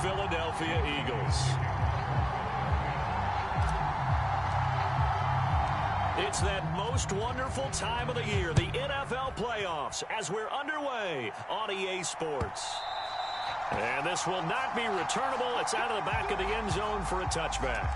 Philadelphia Eagles. It's that most wonderful time of the year, the NFL playoffs, as we're underway on EA Sports. And this will not be returnable. It's out of the back of the end zone for a touchback.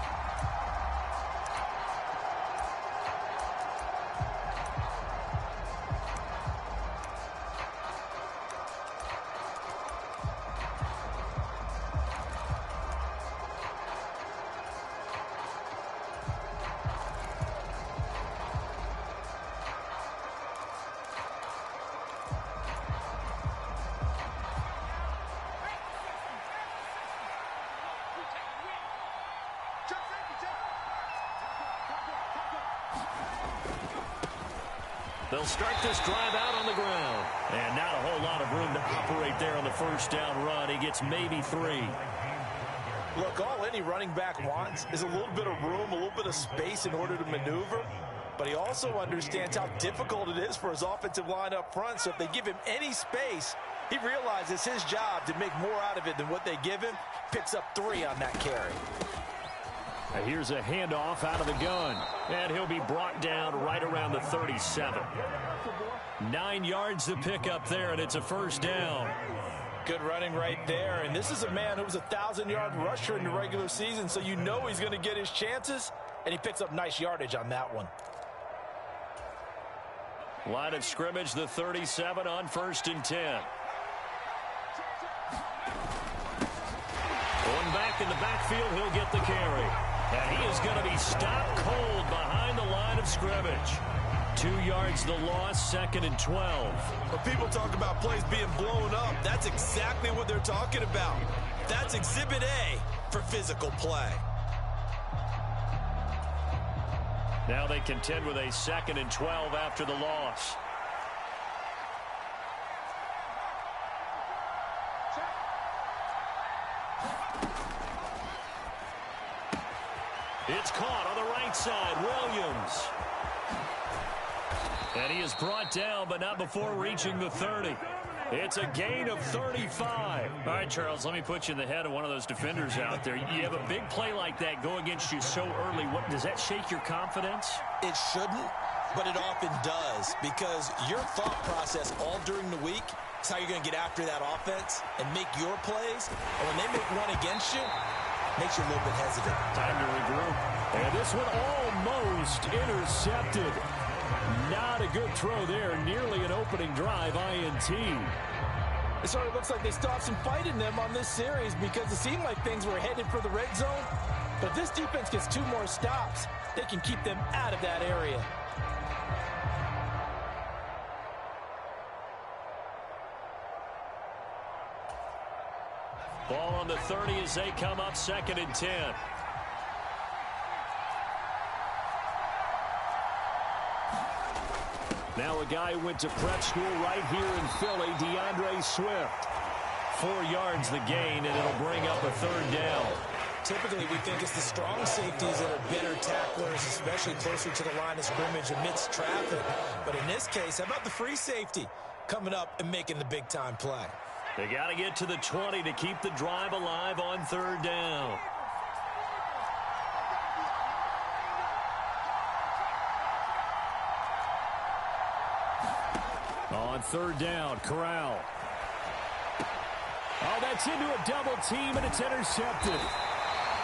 They'll start this drive out on the ground. And not a whole lot of room to operate there on the first down run. He gets maybe 3. Look, all any running back wants is a little bit of room, a little bit of space in order to maneuver. But he also understands how difficult it is for his offensive line up front. So if they give him any space, he realizes his job to make more out of it than what they give him. Picks up 3 on that carry. Here's a handoff out of the gun. And he'll be brought down right around the 37. 9 yards to pick up there, and it's a first down. Good running right there. And this is a man who was a 1,000-yard rusher in the regular season, so you know he's going to get his chances. And he picks up nice yardage on that one. Line of scrimmage, the 37 on 1st and 10. Going back in the backfield, he'll get the carry. And he is going to be stopped cold behind the line of scrimmage. 2 yards the loss, 2nd and 12. When people talk about plays being blown up, that's exactly what they're talking about. That's Exhibit A for physical play. Now they contend with a 2nd and 12 after the loss. It's caught on the right side. Williams. And he is brought down, but not before reaching the 30. It's a gain of 35. All right, Charles, let me put you in the head of one of those defenders out there. You have a big play like that go against you so early. What, does that shake your confidence? It shouldn't, but it often does, because your thought process all during the week is how you're going to get after that offense and make your plays. And when they make one against you, makes you a little bit hesitant. Time to regroup. And this one almost intercepted. Not a good throw there. Nearly an opening drive INT. It sort of looks like they still have some fight in them on this series, because it seemed like things were headed for the red zone. But if this defense gets 2 more stops, they can keep them out of that area. Ball on the 30 as they come up 2nd and 10. Now a guy who went to prep school right here in Philly, DeAndre Swift. 4 yards the gain, and it'll bring up a 3rd down. Typically, we think it's the strong safeties that are better tacklers, especially closer to the line of scrimmage amidst traffic. But in this case, how about the free safety coming up and making the big-time play? They got to get to the 20 to keep the drive alive on 3rd down. On 3rd down, Corral. Oh, that's into a double team, and it's intercepted.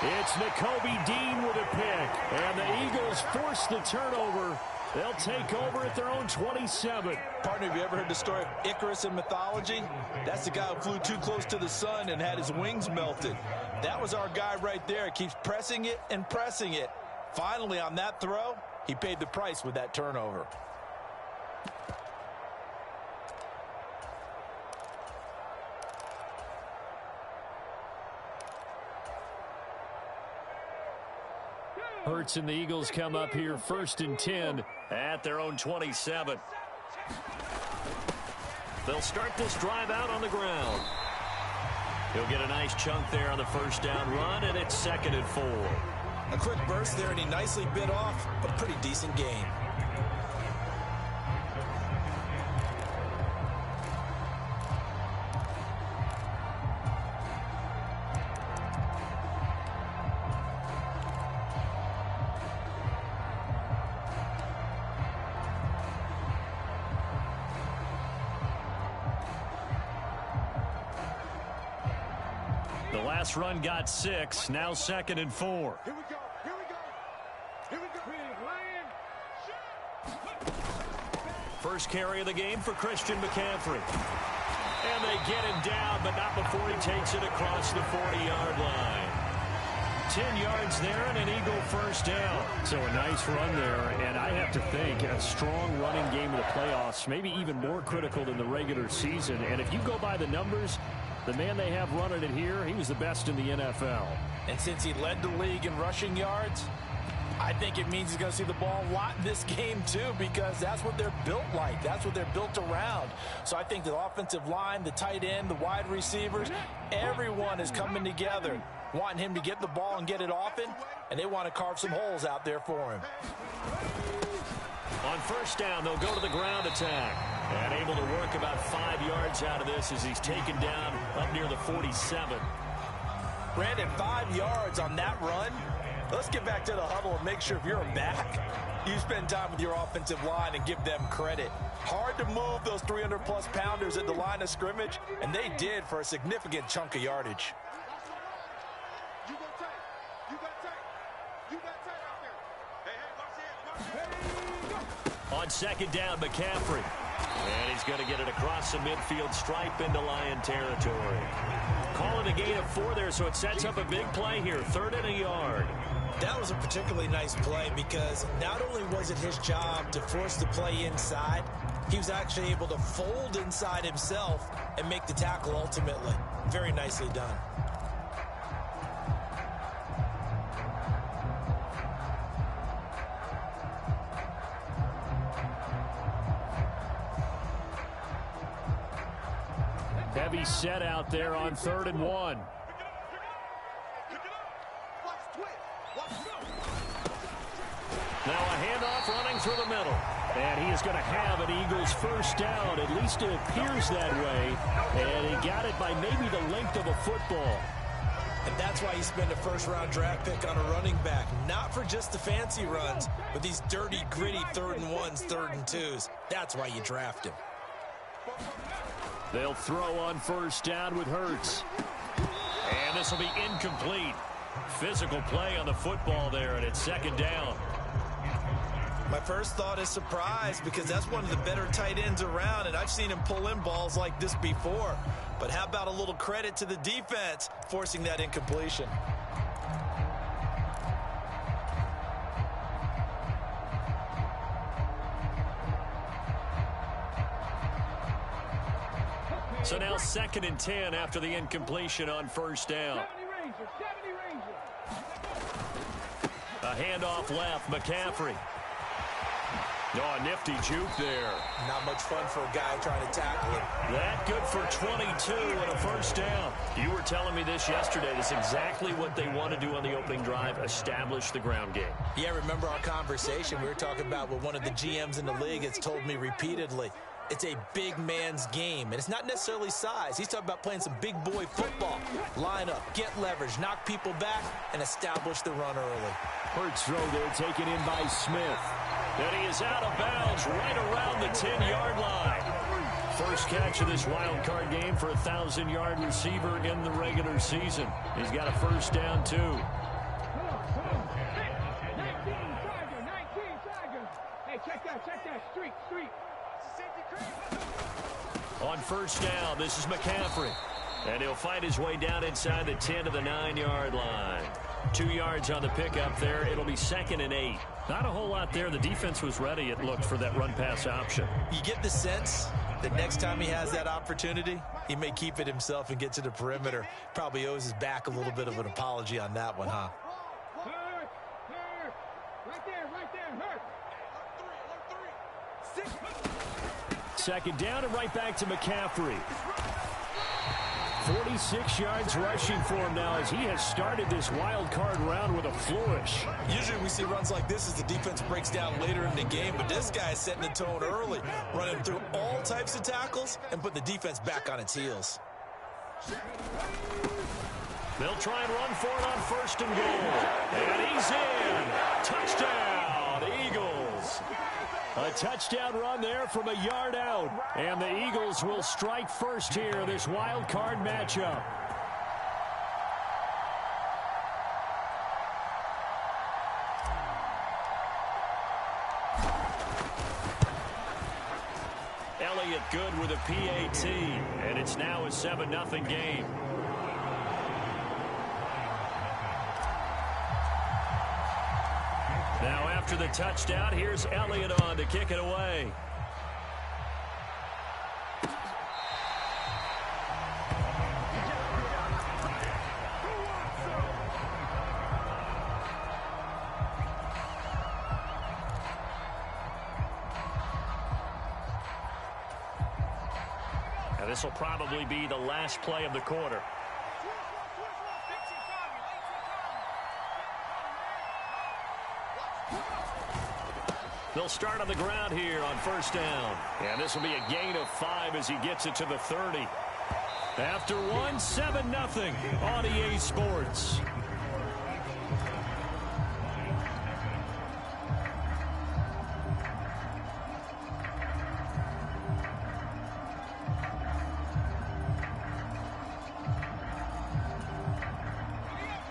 It's Nakobe Dean with a pick, and the Eagles force the turnover. They'll take over at their own 27. Partner, have you ever heard the story of Icarus in mythology? That's the guy who flew too close to the sun and had his wings melted. That was our guy right there. Keeps pressing it and pressing it. Finally, on that throw, he paid the price with that turnover. Hurts and the Eagles come up here 1st and 10 at their own 27. They'll start this drive out on the ground. He'll get a nice chunk there on the 1st down run, and it's 2nd and 4. A quick burst there, and he nicely bit off a pretty decent gain. The last run got 6. Now 2nd and 4. Here we go. Here we go. Here we go. First carry of the game for Christian McCaffrey. And they get him down, but not before he takes it across the 40-yard line. 10 yards there and an Eagle first down. So a nice run there, and I have to think a strong running game in the playoffs, maybe even more critical than the regular season. And if you go by the numbers, the man they have running it here, he was the best in the NFL. And since he led the league in rushing yards, I think it means he's going to see the ball a lot in this game, too, because that's what they're built like. That's what they're built around. So I think the offensive line, the tight end, the wide receivers, everyone is coming together, wanting him to get the ball and get it often, and they want to carve some holes out there for him. On first down, they'll go to the ground attack. And able to work about 5 yards out of this as he's taken down up near the 47. Brandon, 5 yards on that run. Let's get back to the huddle and make sure if you're a back, you spend time with your offensive line and give them credit. Hard to move those 300-plus pounders at the line of scrimmage, and they did for a significant chunk of yardage. You got tight. You got tight. You got tight out there. Hey, watch it. On second down, McCaffrey. And he's going to get it across the midfield stripe into Lion territory. Calling a gain of 4 there, so it sets up a big play here. 3rd and a yard. That was a particularly nice play because not only was it his job to force the play inside, he was actually able to fold inside himself and make the tackle ultimately. Very nicely done. Heavy set out there on 3rd and 1. Now a handoff running through the middle. And he is going to have an Eagles first down. At least it appears that way. And he got it by maybe the length of a football. And that's why you spend a first-round draft pick on a running back. Not for just the fancy runs, but these dirty, gritty 3rd and 1s, 3rd and 2s. That's why you draft him. They'll throw on first down with Hurts. And this will be incomplete. Physical play on the football there, and it's 2nd down. My first thought is surprise because that's one of the better tight ends around, and I've seen him pull in balls like this before. But how about a little credit to the defense forcing that incompletion? So now 2nd and 10 after the incompletion on first down. A handoff left, McCaffrey. Oh, a nifty juke there. Not much fun for a guy trying to tackle him. That good for 22 and a first down. You were telling me this yesterday. That's exactly what they want to do on the opening drive, establish the ground game. Yeah, remember our conversation? We were talking about what one of the GMs in the league has told me repeatedly. It's a big man's game, and it's not necessarily size. He's talking about playing some big boy football. Line up, get leverage, knock people back, and establish the run early. Hurts throw there taken in by Smith. And he is out of bounds right around the 10-yard line. First catch of this wild card game for a 1,000-yard receiver in the regular season. He's got a first down, too. 19 Tiger. Hey, check that. Streak. On first down, this is McCaffrey. And he'll fight his way down inside the 10 to the 9-yard line. 2 yards on the pickup there. It'll be 2nd and 8. Not a whole lot there. The defense was ready, it looked, for that run-pass option. You get the sense that next time he has that opportunity, he may keep it himself and get to the perimeter. Probably owes his back a little bit of an apology on that one, huh? Hurt. Right there. Hurt. 2nd down and right back to McCaffrey. 46 yards rushing for him now as he has started this wild card round with a flourish. Usually we see runs like this as the defense breaks down later in the game, but this guy is setting the tone early, running through all types of tackles and putting the defense back on its heels. They'll try and run for it on 1st and goal. And he's in. Touchdown, Eagles. A touchdown run there from a yard out. And the Eagles will strike first here in this wild card matchup. Elliott good with a PAT, and it's now a 7-0 game. Now after the touchdown, here's Elliott on to kick it away. Now this will probably be the last play of the quarter. They'll start on the ground here on first down. And this will be a gain of 5 as he gets it to the 30. After 1, 7-0 on EA Sports.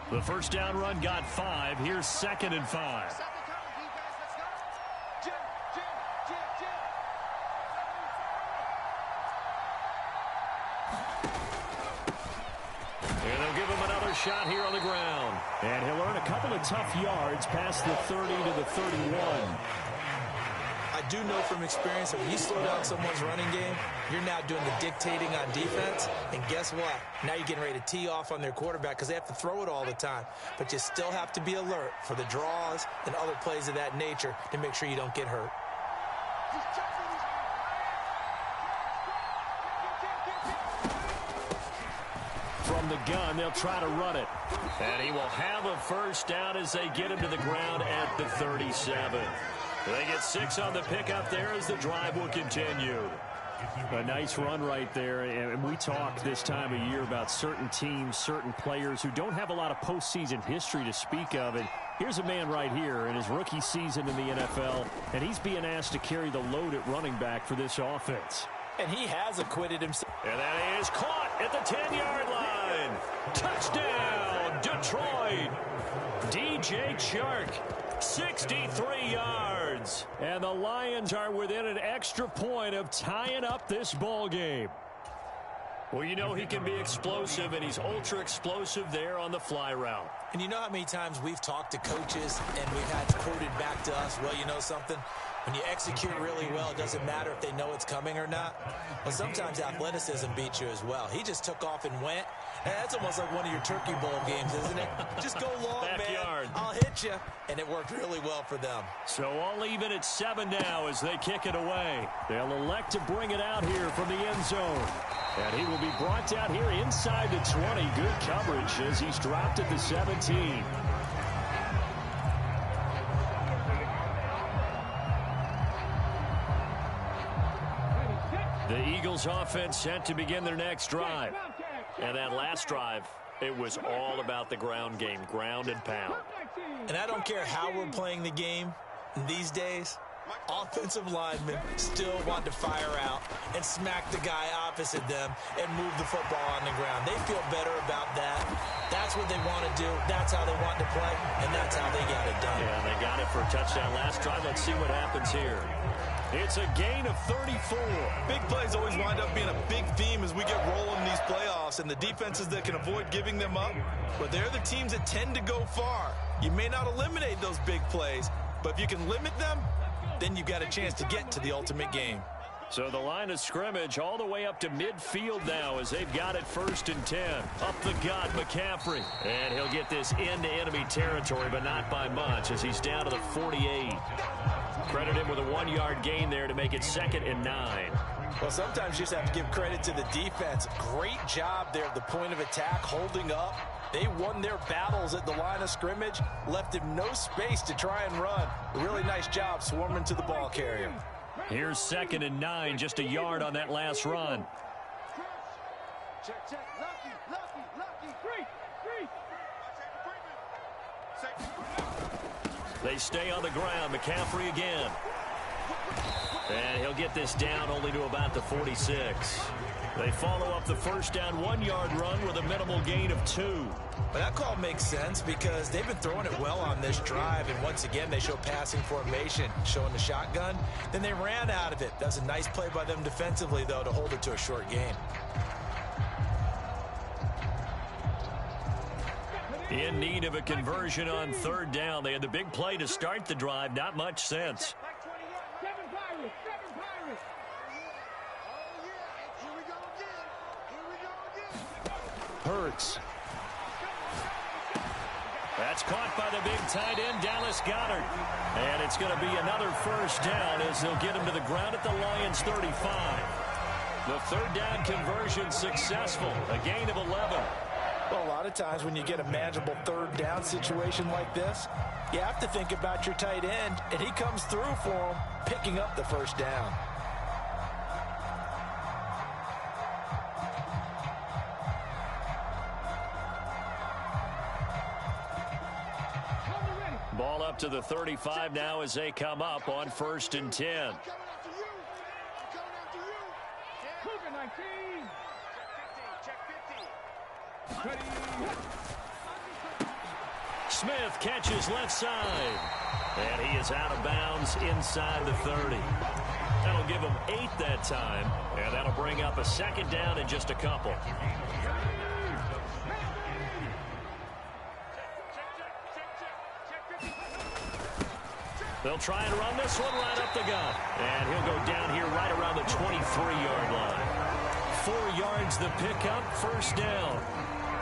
The first down run got 5. Here's 2nd and 5. And they'll give him another shot here on the ground. And he'll earn a couple of tough yards past the 30 to the 31. I do know from experience, if you slow down someone's running game, you're now doing the dictating on defense. And guess what? Now you're getting ready to tee off on their quarterback because they have to throw it all the time. But you still have to be alert for the draws and other plays of that nature to make sure you don't get hurt. From the gun, they'll try to run it. And he will have a first down as they get him to the ground at the 37. They get 6 on the pickup there as the drive will continue. A nice run right there. And we talk this time of year about certain teams, certain players who don't have a lot of postseason history to speak of. And here's a man right here in his rookie season in the NFL, and he's being asked to carry the load at running back for this offense. And he has acquitted himself. And that is caught at the 10-yard line. Touchdown, Detroit. DJ Chark, 63 yards. And the Lions are within an extra point of tying up this ball game. Well, you know he can be explosive, and he's ultra-explosive there on the fly route. And you know how many times we've talked to coaches and we've had it quoted back to us, well, you know something? When you execute really well, it doesn't matter if they know it's coming or not. Well, sometimes athleticism beats you as well. He just took off and went. And that's almost like one of your Turkey Bowl games, isn't it? Just go long, Backyard. man. I'll hit you. And it worked really well for them. So all even at 7 now as they kick it away. They'll elect to bring it out here from the end zone. And he will be brought down here inside the 20. Good coverage as he's dropped at the 17. The Eagles offense set to begin their next drive. And that last drive, it was all about the ground game, ground and pound. And I don't care how we're playing the game these days, offensive linemen still want to fire out and smack the guy opposite them and move the football on the ground. They feel better about that. That's what they want to do. That's how they want to play, and that's how they got it done. Yeah, they got it for a touchdown last drive. Let's see what happens here. It's a gain of 34. Big plays always wind up being a big theme as we get rolling in these playoffs, and the defenses that can avoid giving them up, but they're the teams that tend to go far. You may not eliminate those big plays, but if you can limit them, then you got a chance to get to the ultimate game. So the line of scrimmage all the way up to midfield now as they've got it 1st and 10. Up the gut, McCaffrey. And he'll get this into enemy territory, but not by much as he's down to the 48. Credit him with a 1-yard gain there to make it 2nd and 9. Well, sometimes you just have to give credit to the defense. Great job there at the point of attack, holding up. They won their battles at the line of scrimmage, left him no space to try and run. A really nice job swarming to the ball carrier. Here's 2nd and 9, just a yard on that last run. Check, check. Lucky. Three. They stay on the ground. McCaffrey again. And he'll get this down only to about the 46. They follow up the first down 1-yard run with a minimal gain of 2. But that call makes sense because they've been throwing it well on this drive, and once again they show passing formation, showing the shotgun. Then they ran out of it. That was a nice play by them defensively, though, to hold it to a short gain. In need of a conversion on third down. They had the big play to start the drive. Not much sense. Hurts. That's caught by the big tight end, Dallas Goedert. And it's going to be another first down as they'll get him to the ground at the Lions' 35. The third down conversion successful. A gain of 11. Well, a lot of times when you get a manageable third down situation like this, you have to think about your tight end, and he comes through for him, picking up the first down. Ball up to the 35 now as they come up on 1st and 10. Smith catches left side. And he is out of bounds inside the 30. That'll give him 8 that time. And that'll bring up a second down in just a couple. They'll try and run this one right up the gut. And he'll go down here right around the 23-yard line. 4 yards the pickup, first down.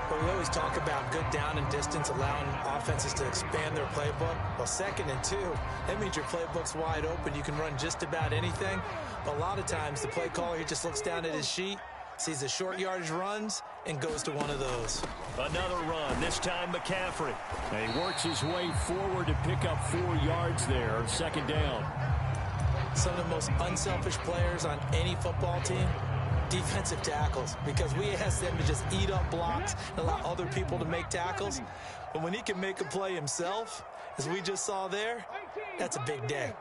But we always talk about good down and distance, allowing offenses to expand their playbook. Well, 2nd and 2, that means your playbook's wide open. You can run just about anything. But a lot of times, the play caller, he just looks down at his sheet, sees the short yardage runs, and goes to one of those. Another run, this time McCaffrey. And he works his way forward to pick up 4 yards there, second down. Some of the most unselfish players on any football team, defensive tackles, because we ask them to just eat up blocks and allow other people to make tackles. But when he can make a play himself, as we just saw there, that's a big day.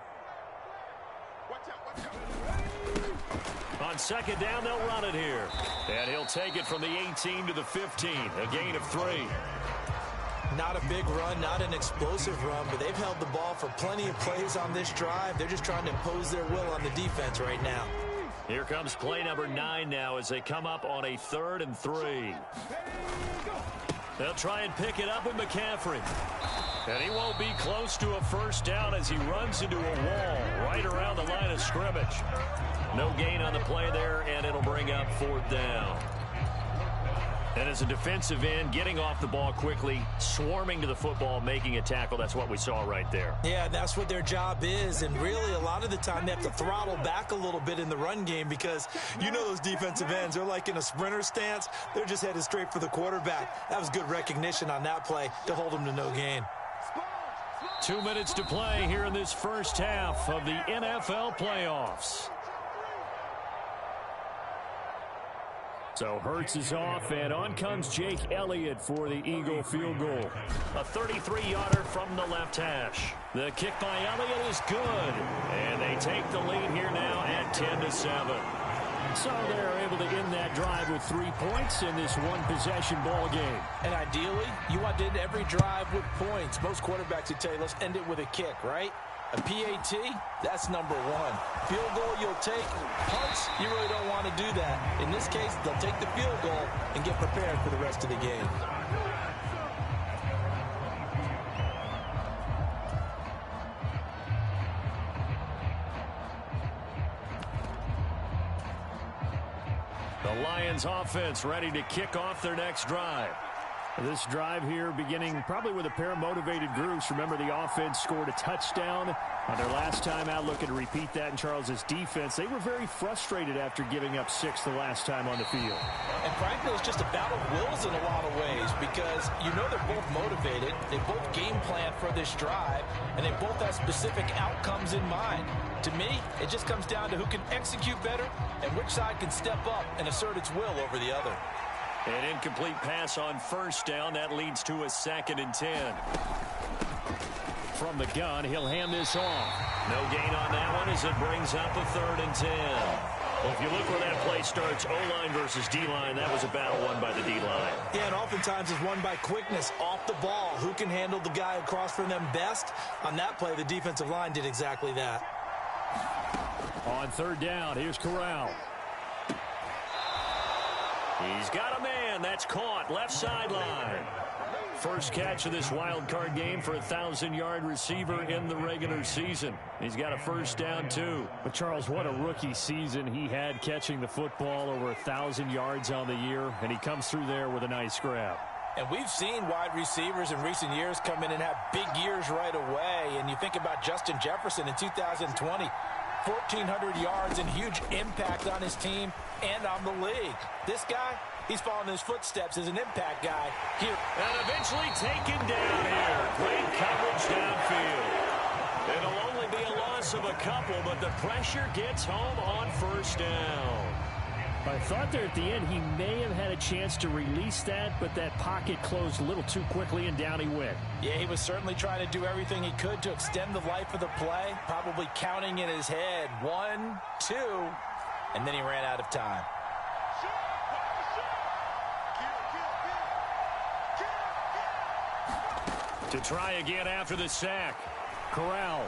On second down, they'll run it here. And he'll take it from the 18 to the 15, a gain of 3. Not a big run, not an explosive run, but they've held the ball for plenty of plays on this drive. They're just trying to impose their will on the defense right now. Here comes play number 9 now as they come up on a 3rd and 3. They'll try and pick it up with McCaffrey. And he won't be close to a first down as he runs into a wall right around the line of scrimmage. No gain on the play there, and it'll bring up 4th down. And as a defensive end, getting off the ball quickly, swarming to the football, making a tackle, that's what we saw right there. Yeah, that's what their job is, and really a lot of the time they have to throttle back a little bit in the run game because you know those defensive ends, they're like in a sprinter stance. They're just headed straight for the quarterback. That was good recognition on that play to hold them to no gain. 2 minutes to play here in this first half of the NFL playoffs. So Hurts is off, and on comes Jake Elliott for the Eagle field goal. A 33-yarder from the left hash. The kick by Elliott is good, and they take the lead here now at 10-7. So they're able to end that drive with 3 points in this one-possession ball game. And ideally, you want to end every drive with points. Most quarterbacks would tell you, let's end it with a kick, right? A PAT, that's number 1. Field goal you'll take. Punts, you really don't want to do that. In this case, they'll take the field goal and get prepared for the rest of the game. The Lions offense ready to kick off their next drive. This drive here beginning probably with a pair of motivated groups. Remember, the offense scored a touchdown on their last time out. Looking to repeat that in Charles's defense. They were very frustrated after giving up 6 the last time on the field. And frankly, it's just a battle of wills in a lot of ways because you know they're both motivated. They both game plan for this drive, and they both have specific outcomes in mind. To me, it just comes down to who can execute better and which side can step up and assert its will over the other. An incomplete pass on first down. That leads to a 2nd and 10. from the gun. He'll hand this off. No gain on that one as it brings up a 3rd and 10. Well, if you look where that play starts, O-line versus D-line, that was a battle won by the D-line. Yeah, and oftentimes it's won by quickness, off the ball. Who can handle the guy across from them best? On that play, the defensive line did exactly that. On 3rd down, here's Corral. He's got a man. That's caught. Left sideline. First catch of this wild card game for a 1,000-yard receiver in the regular season. He's got a 1st down, too. But, Charles, what a rookie season he had catching the football, over 1,000 yards on the year, and he comes through there with a nice grab. And we've seen wide receivers in recent years come in and have big years right away. And you think about Justin Jefferson in 2020, 1,400 yards and huge impact on his team and on the league. This guy, he's following his footsteps as an impact guy here. And eventually taken down here. Great coverage downfield. It'll only be a loss of a couple, but the pressure gets home on 1st down. I thought there at the end he may have had a chance to release that, but that pocket closed a little too quickly, and down he went. Yeah, he was certainly trying to do everything he could to extend the life of the play, probably counting in his head 1, 2, and then he ran out of time. To try again after the sack. Corral.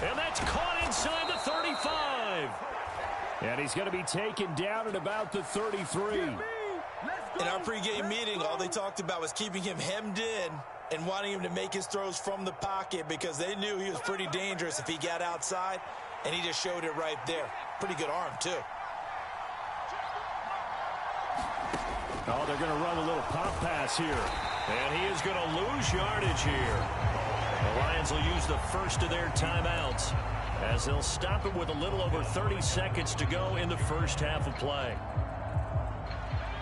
And that's caught inside the 35. And he's going to be taken down at about the 33. In our pregame meeting, all they talked about was keeping him hemmed in and wanting him to make his throws from the pocket because they knew he was pretty dangerous if he got outside, and he just showed it right there. Pretty good arm, too. Oh, they're going to run a little pop pass here. And he is going to lose yardage here. The Lions will use the first of their timeouts as they'll stop it with a little over 30 seconds to go in the first half of play.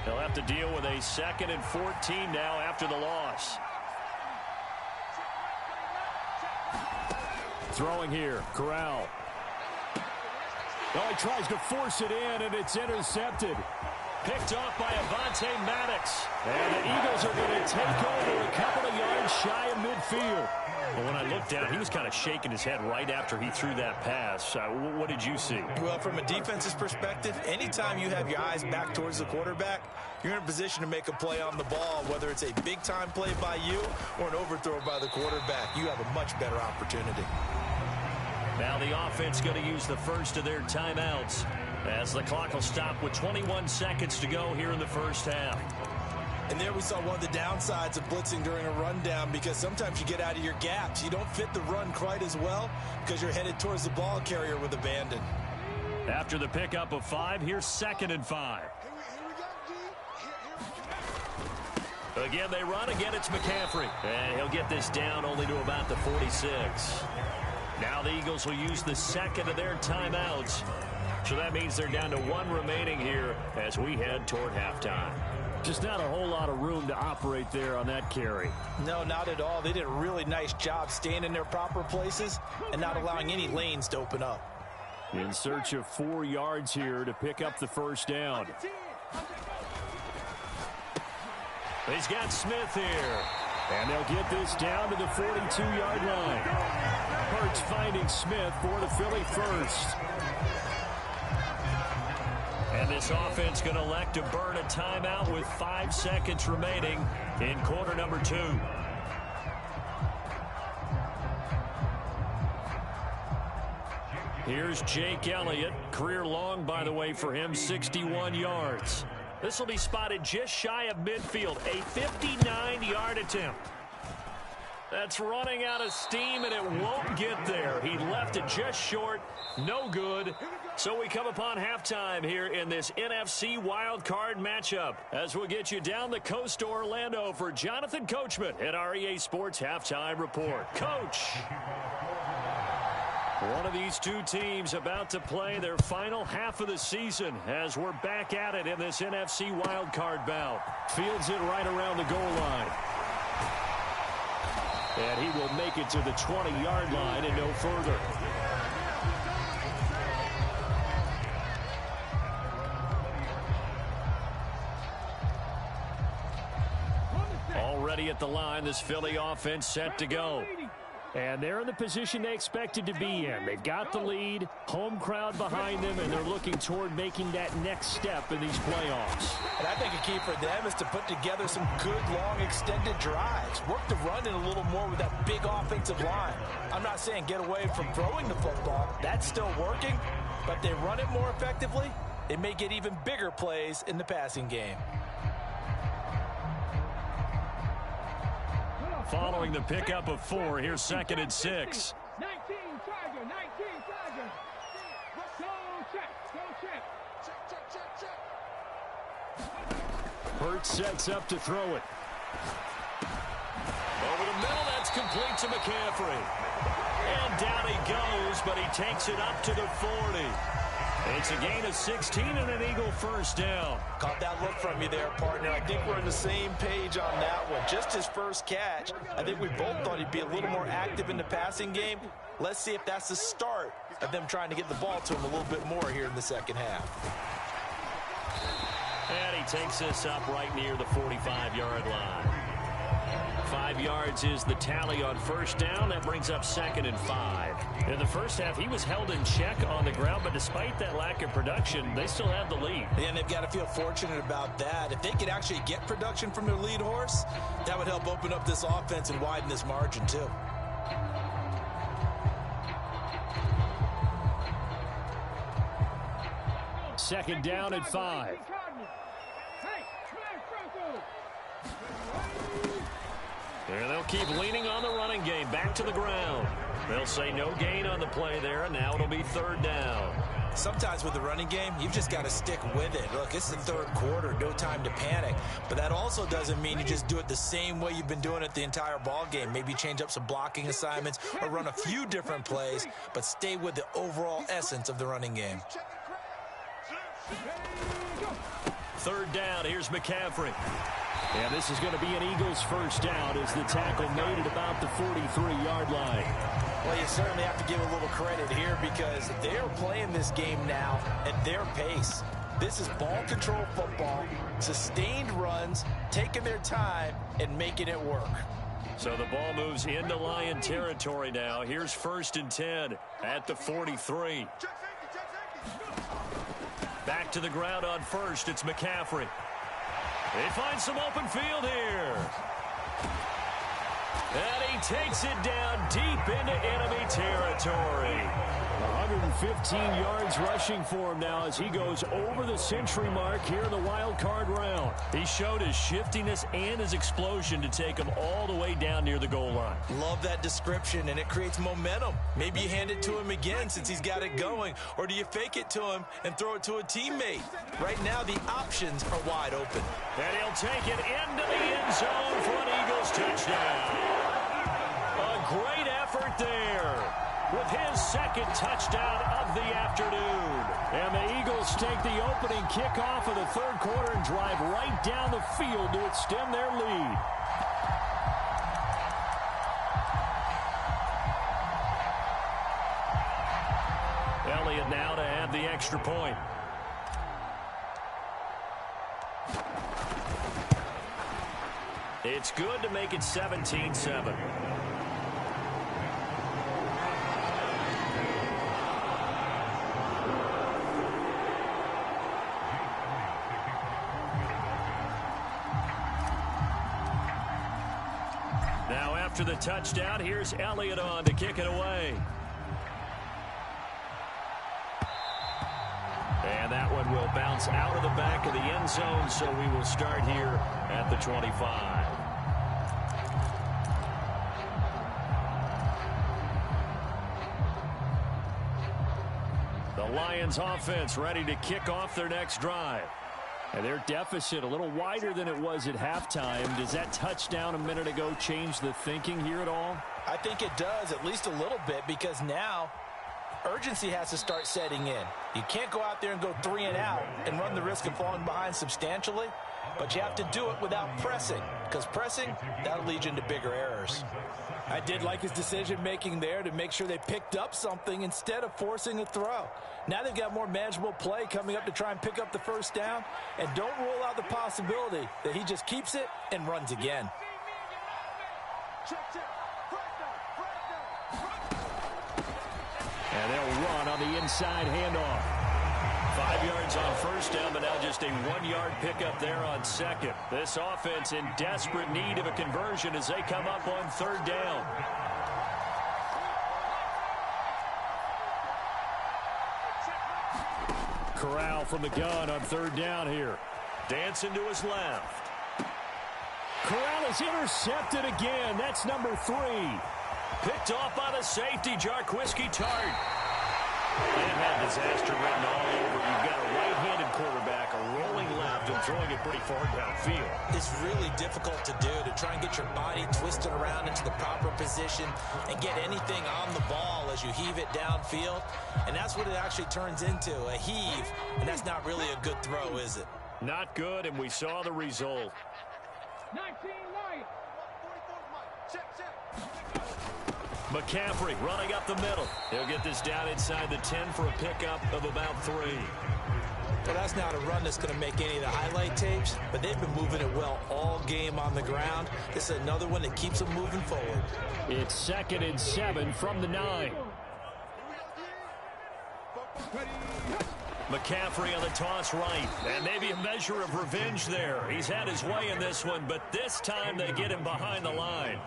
They'll have to deal with a 2nd and 14 now after the loss. Throwing here, Corral. Oh, he tries to force it in, and it's intercepted. Picked off by Avonte Maddox. And the Eagles are going to take over a couple of yards shy of midfield. Well, when I looked down, he was kind of shaking his head right after he threw that pass. What did you see? Well, from a defense's perspective, anytime you have your eyes back towards the quarterback, you're in a position to make a play on the ball, whether it's a big-time play by you or an overthrow by the quarterback. You have a much better opportunity. Now the offense going to use the first of their timeouts as the clock will stop with 21 seconds to go here in the first half. And there we saw one of the downsides of blitzing during a rundown, because sometimes you get out of your gaps. You don't fit the run quite as well because you're headed towards the ball carrier with abandon. After the pickup of 5, here's 2nd and 5. Again, they run. Again, it's McCaffrey. And he'll get this down only to about the 46. Now the Eagles will use the 2nd of their timeouts. So that means they're down to 1 remaining here as we head toward halftime. Just not a whole lot of room to operate there on that carry. No, not at all. They did a really nice job staying in their proper places and not allowing any lanes to open up. In search of 4 yards here to pick up the 1st down. He's got Smith here. And they'll get this down to the 42-yard line. Hurts finding Smith for the Philly first. And this offense going to elect to burn a timeout with 5 seconds remaining in quarter number 2. Here's Jake Elliott. Career long, by the way, for him, 61 yards. This will be spotted just shy of midfield. A 59-yard attempt. That's running out of steam, and it won't get there. He left it just short. No good. So we come upon halftime here in this NFC wildcard matchup as we'll get you down the coast to Orlando for Jonathan Coachman at our EA Sports Halftime Report. Coach! One of these two teams about to play their final half of the season as we're back at it in this NFC wildcard bout. Fields it right around the goal line. And he will make it to the 20-yard line and no further. ready at the line. This Philly offense set to go. And they're in the position they expected to be in. They've got the lead, home crowd behind them, and they're looking toward making that next step in these playoffs. And I think a key for them is to put together some good, long, extended drives. Work the run in a little more with that big offensive line. I'm not saying get away from throwing the football. That's still working, but they run it more effectively. They may get even bigger plays in the passing game. Following the pickup of 4, here's 2nd and 6. 19 Tiger, 19 Tiger. Go check, go check. Check. Hurts sets up to throw it. Over the middle, that's complete to McCaffrey. And down he goes, but he takes it up to the 40. It's a gain of 16 and an Eagle first down. Caught that look from you there, partner. I think we're on the same page on that one. Just his first catch. I think we both thought he'd be a little more active in the passing game. Let's see if that's the start of them trying to get the ball to him a little bit more here in the second half. And he takes this up right near the 45-yard line. 5 yards is the tally on first down. That brings up 2nd and 5. In the first half, he was held in check on the ground, but despite that lack of production, they still have the lead. And they've got to feel fortunate about that. If they could actually get production from their lead horse, that would help open up this offense and widen this margin, too. Second down at 5. And they'll keep leaning on the running game. Back to the ground. They'll say no gain on the play there, and now it'll be 3rd down. Sometimes with the running game, you've just got to stick with it. Look, it's the 3rd quarter, no time to panic. But that also doesn't mean you just do it the same way you've been doing it the entire ball game. Maybe change up some blocking assignments or run a few different plays, but stay with the overall essence of the running game. 3rd down, here's McCaffrey. And this is going to be an Eagles first down as the tackle made at about the 43-yard line. Well, you certainly have to give a little credit here because they're playing this game now at their pace. This is ball control football, sustained runs, taking their time and making it work. So the ball moves into Lion territory now. Here's 1st and 10 at the 43. Back to the ground on first. It's McCaffrey. They find some open field here. And he takes it down deep into enemy territory. 115 yards rushing for him now as he goes over the century mark here in the wild card round. He showed his shiftiness and his explosion to take him all the way down near the goal line. Love that description, and it creates momentum. Maybe you hand it to him again since he's got it going, or do you fake it to him and throw it to a teammate? Right now, the options are wide open. And he'll take it into the end zone for an Eagles touchdown. A great effort there with his 2nd touchdown of the afternoon. And the Eagles take the opening kickoff of the 3rd quarter and drive right down the field to extend their lead. Elliott now to add the extra point. It's good to make it 17-7. After the touchdown, here's Elliott on to kick it away. And that one will bounce out of the back of the end zone, so we will start here at the 25. The Lions offense ready to kick off their next drive. And their deficit a little wider than it was at halftime. Does that touchdown a minute ago change the thinking here at all? I think it does, at least a little bit, because now urgency has to start setting in. You can't go out there and go 3 and out and run the risk of falling behind substantially, but you have to do it without pressing, because pressing, that'll lead you into bigger errors. I did like his decision-making there to make sure they picked up something instead of forcing a throw. Now they've got more manageable play coming up to try and pick up the first down, and don't rule out the possibility that he just keeps it and runs again. And they'll run on the inside handoff. 5 yards on first down, but now just a 1-yard pickup there on second. This offense in desperate need of a conversion as they come up on third down. Corral from the gun on third down here. Dancing to his left. Corral is intercepted again. That's number 3. Picked off by the safety, Jarquiski Tart. That had disaster written all over. You've got a right-handed quarterback, a rolling left, and throwing it pretty far downfield. It's really difficult to do, to try and get your body twisted around into the proper position and get anything on the ball as you heave it downfield. And that's what it actually turns into, a heave. And that's not really a good throw, is it? Not good, and we saw the result. 19 light. 44 check. McCaffrey running up the middle. He'll get this down inside the 10 for a pickup of about 3. Well, that's not a run that's going to make any of the highlight tapes, but they've been moving it well all game on the ground. This is another one that keeps them moving forward. It's 2nd and 7 from the 9. McCaffrey on the toss right, and maybe a measure of revenge there. He's had his way in this one, but this time they get him behind the line.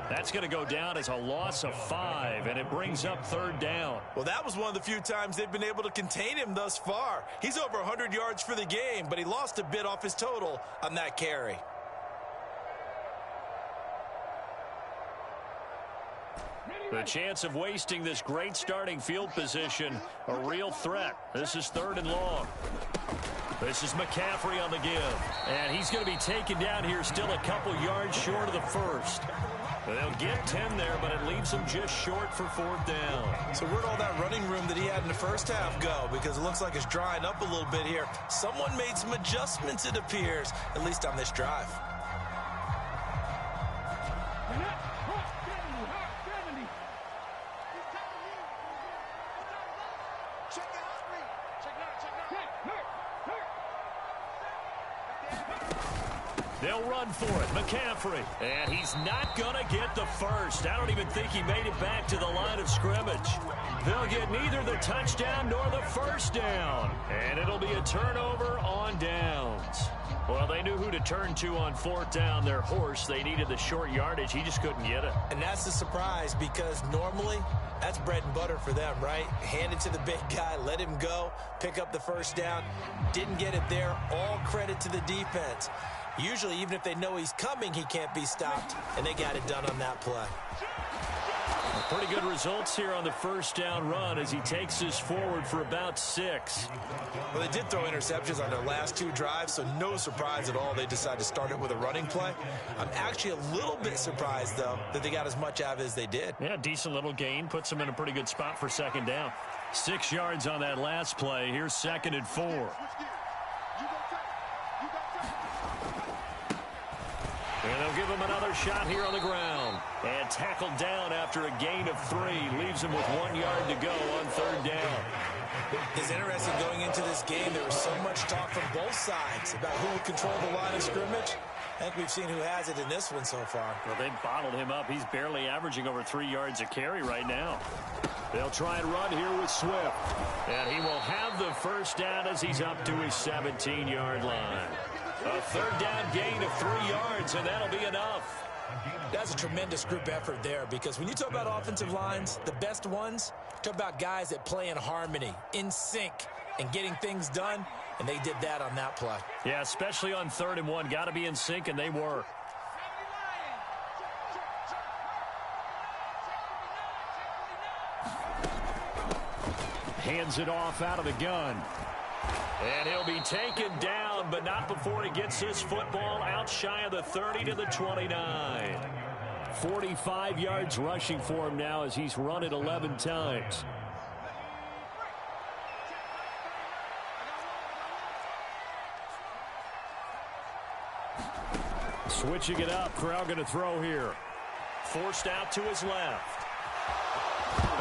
That's going to go down as a loss of 5, and it brings up third down. Well, that was one of the few times they've been able to contain him thus far. He's over 100 yards for the game, but he lost a bit off his total on that carry. The chance of wasting this great starting field position, a real threat. This is 3rd and long. This is McCaffrey on the give. And he's going to be taken down here still a couple yards short of the first. They'll get 10 there, but it leaves them just short for 4th down. So where'd all that running room that he had in the first half go? Because it looks like it's drying up a little bit here. Someone made some adjustments, it appears, at least on this drive. They'll run for it. McCaffrey. And he's not going to get the first. I don't even think he made it back to the line of scrimmage. They'll get neither the touchdown nor the first down. And it'll be a turnover on downs. Well, they knew who to turn to on 4th down. Their horse, they needed the short yardage. He just couldn't get it. And that's the surprise, because normally that's bread and butter for them, right? Hand it to the big guy, let him go, pick up the first down. Didn't get it there. All credit to the defense. Usually, even if they know he's coming, he can't be stopped, and they got it done on that play. Pretty good results here on the first down run as he takes us forward for about 6. Well, they did throw interceptions on their last 2 drives, so no surprise at all they decided to start it with a running play. I'm actually a little bit surprised, though, that they got as much out of it as they did. Yeah, decent little gain. Puts them in a pretty good spot for 2nd down. 6 yards on that last play. Here's 2nd and 4. And they'll give him another shot here on the ground. And tackled down after a gain of 3. Leaves him with 1 yard to go on 3rd down. It's interesting going into this game. There was so much talk from both sides about who would control the line of scrimmage. I think we've seen who has it in this one so far. Well, they bottled him up. He's barely averaging over 3 yards a carry right now. They'll try and run here with Swift. And he will have the first down as he's up to his 17-yard line. A 3rd down gain of 3 yards, and that'll be enough. That's a tremendous group effort there, because when you talk about offensive lines, the best ones, talk about guys that play in harmony, in sync, and getting things done, and they did that on that play. Yeah, especially on 3rd and 1. Got to be in sync, and they were. Hands it off out of the gun. And he'll be taken down, but not before he gets this football out shy of the 30 to the 29. 45 yards rushing for him now as he's run it 11 times. Switching it up, Corral going to throw here. Forced out to his left.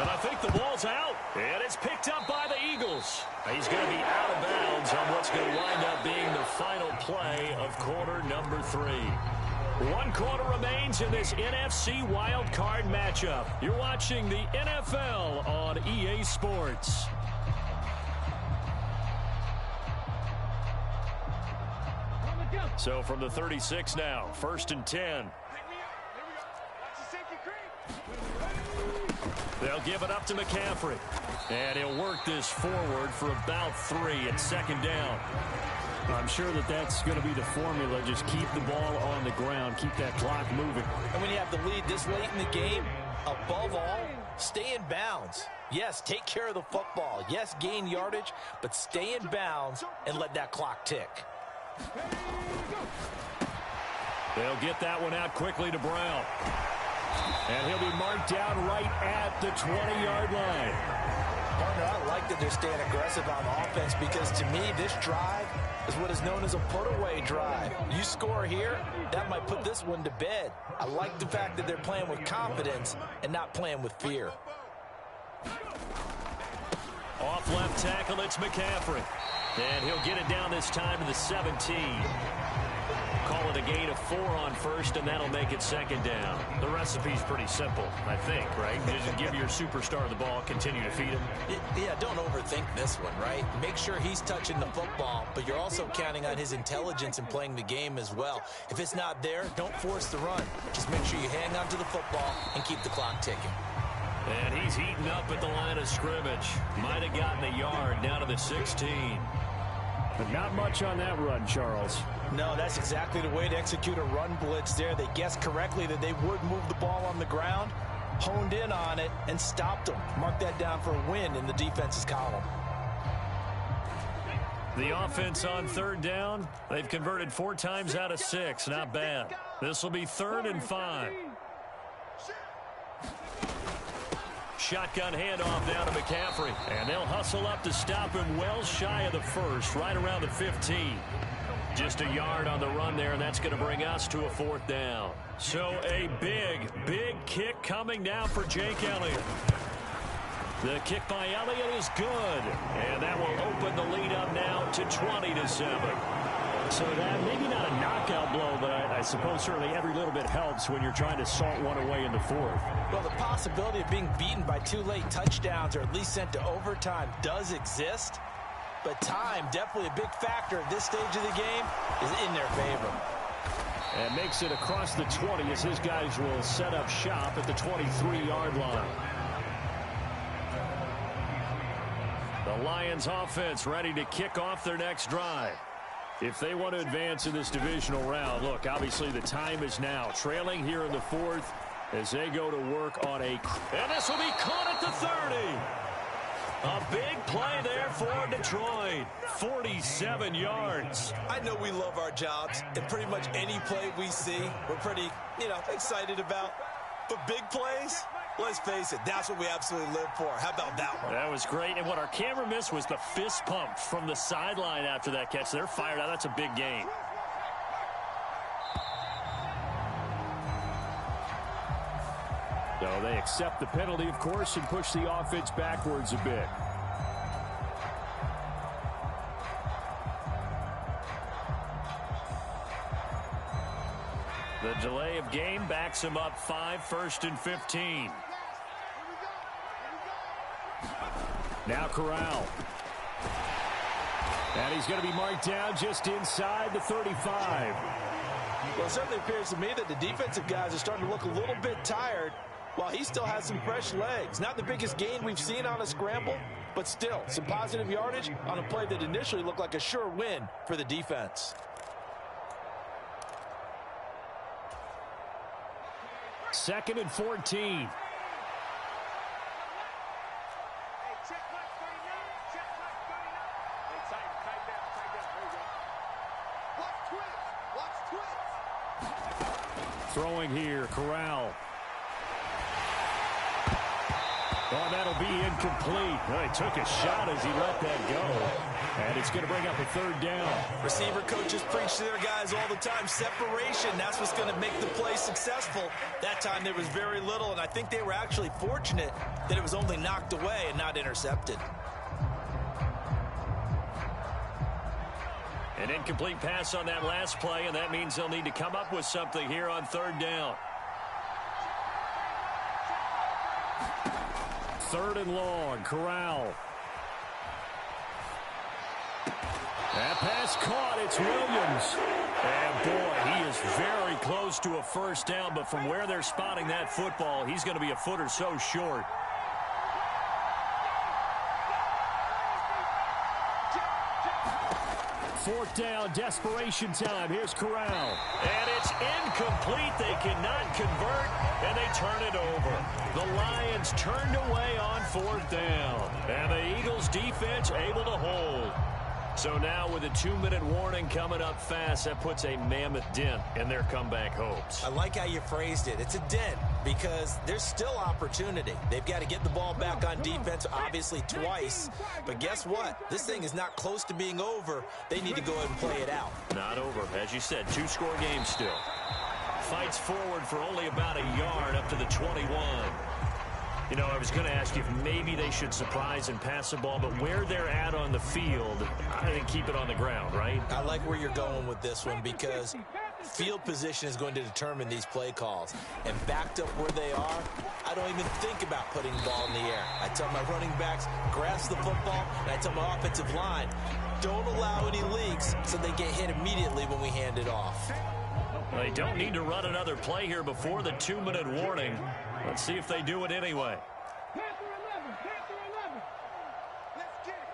And I think the ball's out. And it's picked up by the Eagles. He's going to be out of bounds on what's going to wind up being the final play of quarter number 3. 1 quarter remains in this NFC Wildcard matchup. You're watching the NFL on EA Sports. So from the 36 now, 1st and 10. They'll give it up to McCaffrey. And he'll work this forward for about 3 at 2nd down. I'm sure that that's going to be the formula. Just keep the ball on the ground. Keep that clock moving. And when you have the lead this late in the game, above all, stay in bounds. Yes, take care of the football. Yes, gain yardage, but stay in bounds and let that clock tick. They'll get that one out quickly to Brown. And he'll be marked down right at the 20-yard line. Partner, I like that they're staying aggressive on offense because to me, this drive is what is known as a put-away drive. You score here, that might put this one to bed. I like the fact that they're playing with confidence and not playing with fear. Off left tackle, it's McCaffrey. And he'll get it down this time to the 17. Call it a gain of 4 on 1st, and that'll make it 2nd down. The recipe's pretty simple, I think, right? Just give your superstar the ball, continue to feed him. Yeah, don't overthink this one, right? Make sure he's touching the football, but you're also counting on his intelligence in playing the game as well. If it's not there, don't force the run. Just make sure you hang on to the football and keep the clock ticking. And he's heating up at the line of scrimmage. Might have gotten a yard down to the 16. But not much on that run, Charles. No, that's exactly the way to execute a run blitz there. They guessed correctly that they would move the ball on the ground, honed in on it, and stopped them. Mark that down for a win in the defense's column. The offense on 3rd down, they've converted 4 times out of 6. Not bad. This will be 3rd and 5. Shotgun handoff down to McCaffrey. And they'll hustle up to stop him well shy of the 1st, right around the 15. Just a yard on the run there, and that's going to bring us to a 4th down. So a big, big kick coming now for Jake Elliott. The kick by Elliott is good. And that will open the lead up now to 20-7. So that maybe not a knockout blow, but I suppose certainly every little bit helps when you're trying to salt one away in the 4th. Well, the possibility of being beaten by 2 late touchdowns or at least sent to overtime does exist. But time, definitely a big factor at this stage of the game, is in their favor. And makes it across the 20 as his guys will set up shop at the 23-yard line. The Lions offense ready to kick off their next drive. If they want to advance in this divisional round, look, obviously the time is now. Trailing here in the 4th as they go to work on a... And this will be caught at the 30. A big play there for Detroit. 47 yards. I know we love our jobs, and pretty much any play we see, we're pretty, excited about. But big plays, let's face it, that's what we absolutely live for. How about that one? That was great. And what our camera missed was the fist pump from the sideline after that catch. They're fired out. That's a big gain. So they accept the penalty, of course, and push the offense backwards a bit. The delay of game backs him up 5, 1st and 15. Now Corral. And he's going to be marked down just inside the 35. Well, it certainly appears to me that the defensive guys are starting to look a little bit tired while he still has some fresh legs. Not the biggest gain we've seen on a scramble, but still some positive yardage on a play that initially looked like a sure win for the defense. Second and 14. Throwing here, Corral. Oh, that'll be incomplete. Well, he took a shot as he let that go. And it's going to bring up a 3rd down. Receiver coaches preach to their guys all the time. Separation, that's what's going to make the play successful. That time there was very little, and I think they were actually fortunate that it was only knocked away and not intercepted. An incomplete pass on that last play, and that means they'll need to come up with something here on third down. Third and long, Corral. That pass caught, it's Williams. And boy, he is very close to a first down, but from where they're spotting that football, he's going to be a foot or so short. Fourth down, desperation time. Here's Corral. And it's incomplete. They cannot convert, and they turn it over. The Lions turned away on fourth down. And the Eagles defense able to hold. So now with a 2-minute warning coming up fast, that puts a mammoth dent in their comeback hopes. I like how you phrased it. It's a dent because there's still opportunity. They've got to get the ball back on defense, obviously twice. But guess what? This thing is not close to being over. They need to go ahead and play it out. Not over. As you said, 2-score game still. Fights forward for only about a yard up to the 21. You know, I was going to ask you if maybe they should surprise and pass the ball, but where they're at on the field, I think keep it on the ground, right? I like where you're going with this one because field position is going to determine these play calls. And backed up where they are, I don't even think about putting the ball in the air. I tell my running backs, grasp the football, and I tell my offensive line, don't allow any leaks so they get hit immediately when we hand it off. Well, they don't need to run another play here before the 2-minute warning. Let's see if they do it anyway. Panther 11. Let's get it.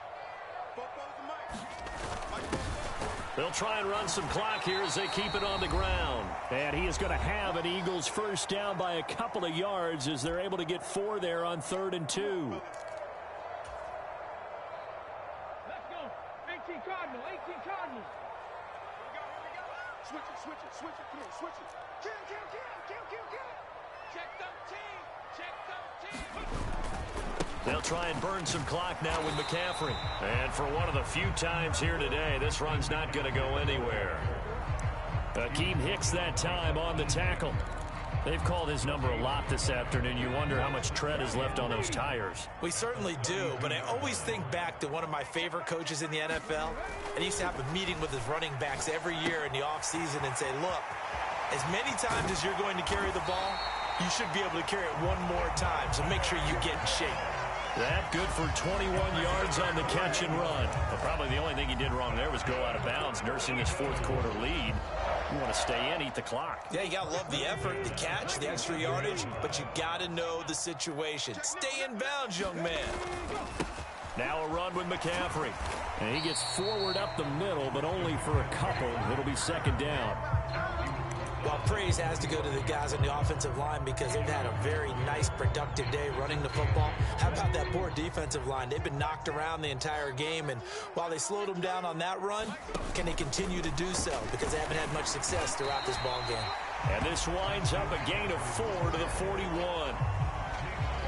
They'll try and run some clock here as they keep it on the ground. And he is going to have an Eagles first down by a couple of yards as they're able to get 4 there on 3rd and 2. Let's go. 18 Cardinals. Here we go. Switch it. Come on, switch it. Kill. Check 13. They'll try and burn some clock now with McCaffrey. And for one of the few times here today, this run's not going to go anywhere. Akeem Hicks that time on the tackle. They've called his number a lot this afternoon. You wonder how much tread is left on those tires. We certainly do, but I always think back to one of my favorite coaches in the NFL. And he used to have a meeting with his running backs every year in the offseason and say, look, as many times as you're going to carry the ball, you should be able to carry it one more time, so make sure you get in shape. That good for 21 yards on the catch and run. But probably the only thing he did wrong there was go out of bounds, nursing his 4th quarter lead. You want to stay in, eat the clock. Yeah, you got to love the effort, the catch, the extra yardage, but you got to know the situation. Stay in bounds, young man. Now a run with McCaffrey. And he gets forward up the middle, but only for a couple. It'll be 2nd down. Well, praise has to go to the guys on the offensive line because they've had a very nice, productive day running the football. How about that poor defensive line? They've been knocked around the entire game, and while they slowed them down on that run, can they continue to do so? Because they haven't had much success throughout this ball game. And this winds up a gain of 4 to the 41.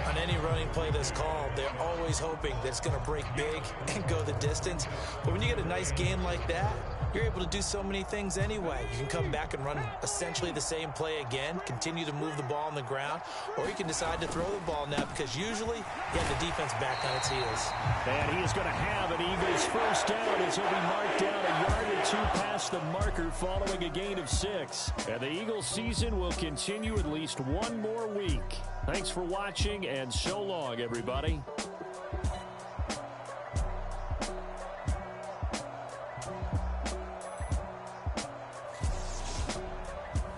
On any running play that's called, they're always hoping that it's going to break big and go the distance. But when you get a nice gain like that, you're able to do so many things anyway. You can come back and run essentially the same play again, continue to move the ball on the ground, or you can decide to throw the ball now because usually you have the defense back on its heels. And he is going to have an Eagles first down as he'll be marked down a yard or 2 past the marker following a gain of 6. And the Eagles season will continue at least one more week. Thanks for watching, and so long, everybody.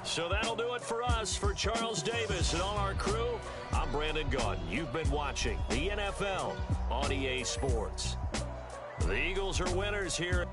So that'll do it for us. For Charles Davis and all our crew, I'm Brandon Gaudin. You've been watching the NFL on EA Sports. The Eagles are winners here.